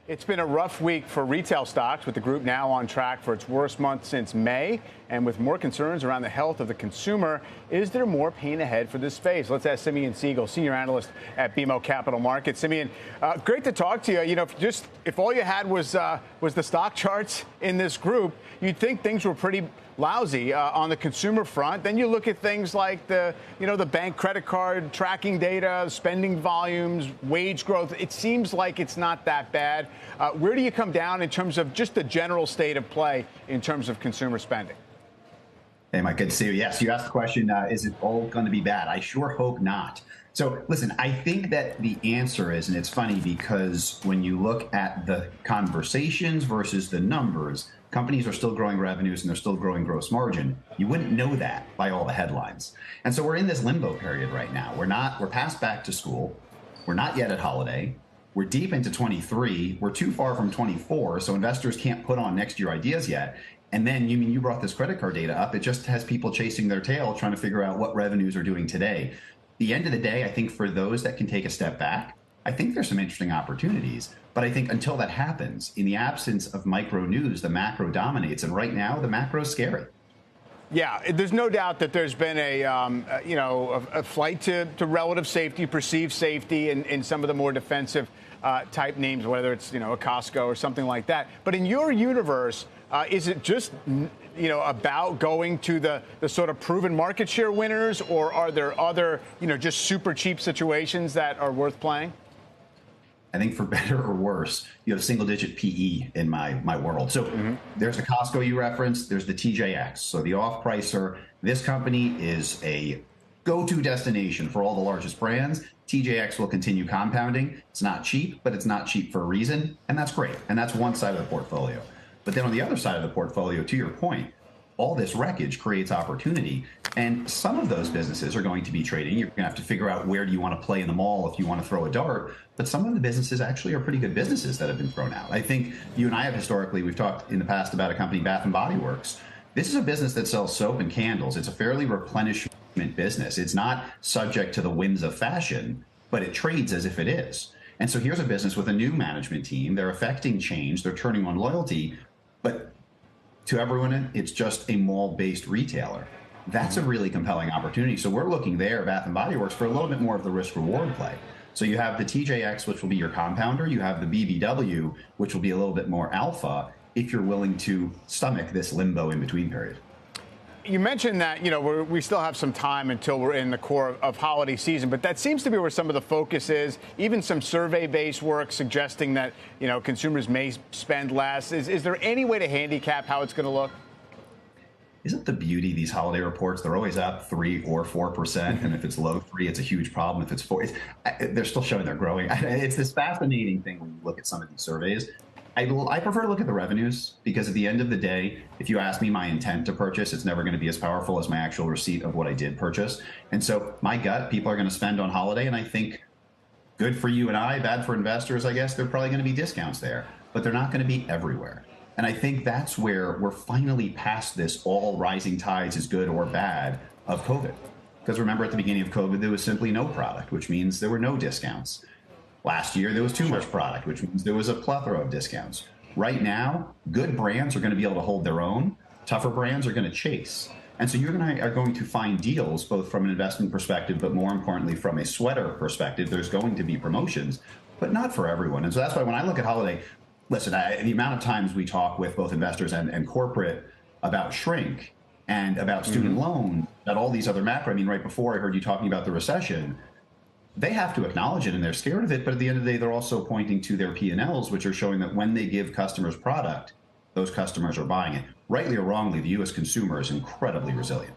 It's been a rough week for retail stocks, with the group now on track for its worst month since May. And with more concerns around the health of the consumer, is there more pain ahead for this space? Let's ask Simeon Siegel, senior analyst at BMO Capital Markets. Simeon, great to talk to you. You know, if all you had was the stock charts in this group, you'd think things were pretty lousy on the consumer front. Then you look at things like the bank credit card tracking data, spending volumes, wage growth. It seems like it's not that bad. Where do you come down in terms of just the general state of play in terms of consumer spending? Hey, Mike, good to see you. Yes, you asked the question, is it all going to be bad? I sure hope not. So listen, I think that the answer is, and it's funny because when you look at the conversations versus the numbers, companies are still growing revenues and they're still growing gross margin. You wouldn't know that by all the headlines. And so we're in this limbo period right now. We're past back to school. We're not yet at holiday. We're deep into 23. We're too far from 24. So investors can't put on next year ideas yet. And then you brought this credit card data up. It just has people chasing their tail, trying to figure out what revenues are doing today. The end of the day, I think for those that can take a step back, I think there's some interesting opportunities. But I think until that happens, in the absence of micro news, the macro dominates. And right now, the macro is scary. Yeah, there's no doubt that there's been a flight to relative safety, perceived safety in some of the more defensive type names, whether it's, a Costco or something like that. But in your universe, is it just, about going to the sort of proven market share winners, or are there other, just super cheap situations that are worth playing? I think for better or worse, you have single-digit PE in my world. So there's a Costco you referenced. There's the TJX. So the off-pricer, this company is a go-to destination for all the largest brands. TJX will continue compounding. It's not cheap, but it's not cheap for a reason, and that's great. And that's one side of the portfolio. But then on the other side of the portfolio, to your point, all this wreckage creates opportunity. And some of those businesses are going to be trading. You're going to have to figure out where do you want to play in the mall if you want to throw a dart. But some of the businesses actually are pretty good businesses that have been thrown out. I think you and I have historically, we've talked in the past about a company, Bath & Body Works. This is a business that sells soap and candles. It's a fairly replenishment business. It's not subject to the whims of fashion, but it trades as if it is. And so here's a business with a new management team. They're affecting change. They're turning on loyalty. But to everyone, it's just a mall-based retailer. That's a really compelling opportunity. So we're looking there, Bath & Body Works, for a little bit more of the risk-reward play. So you have the TJX, which will be your compounder. You have the BBW, which will be a little bit more alpha if you're willing to stomach this limbo in-between period. You mentioned that, we still have some time until we're in the core of holiday season, but that seems to be where some of the focus is. Even some survey-based work suggesting that, consumers may spend less. Is there any way to handicap how it's going to look? Isn't the beauty of these holiday reports? They're always up 3 or 4%. And if it's low 3, it's a huge problem. If it's 4, they're still showing they're growing. It's this fascinating thing when you look at some of these surveys. I prefer to look at the revenues, because at the end of the day, if you ask me my intent to purchase, it's never going to be as powerful as my actual receipt of what I did purchase. And so my gut, people are going to spend on holiday. And I think good for you and I, bad for investors, I guess, there are probably going to be discounts there, but they're not going to be everywhere. And I think that's where we're finally past this all rising tides is good or bad of COVID. Because remember, at the beginning of COVID, there was simply no product, which means there were no discounts. Last year, there was too much product, which means there was a plethora of discounts. Right now, good brands are going to be able to hold their own. Tougher brands are going to chase. And so you and I are going to find deals, both from an investment perspective, but more importantly, from a sweater perspective. There's going to be promotions, but not for everyone. And so that's why when I look at holiday, listen, the amount of times we talk with both investors and corporate about shrink and about student loan, about all these other macro. I mean, right before I heard you talking about the recession, they have to acknowledge it and they're scared of it. But at the end of the day, they're also pointing to their P&Ls, which are showing that when they give customers product, those customers are buying it. Rightly or wrongly, the U.S. consumer is incredibly resilient.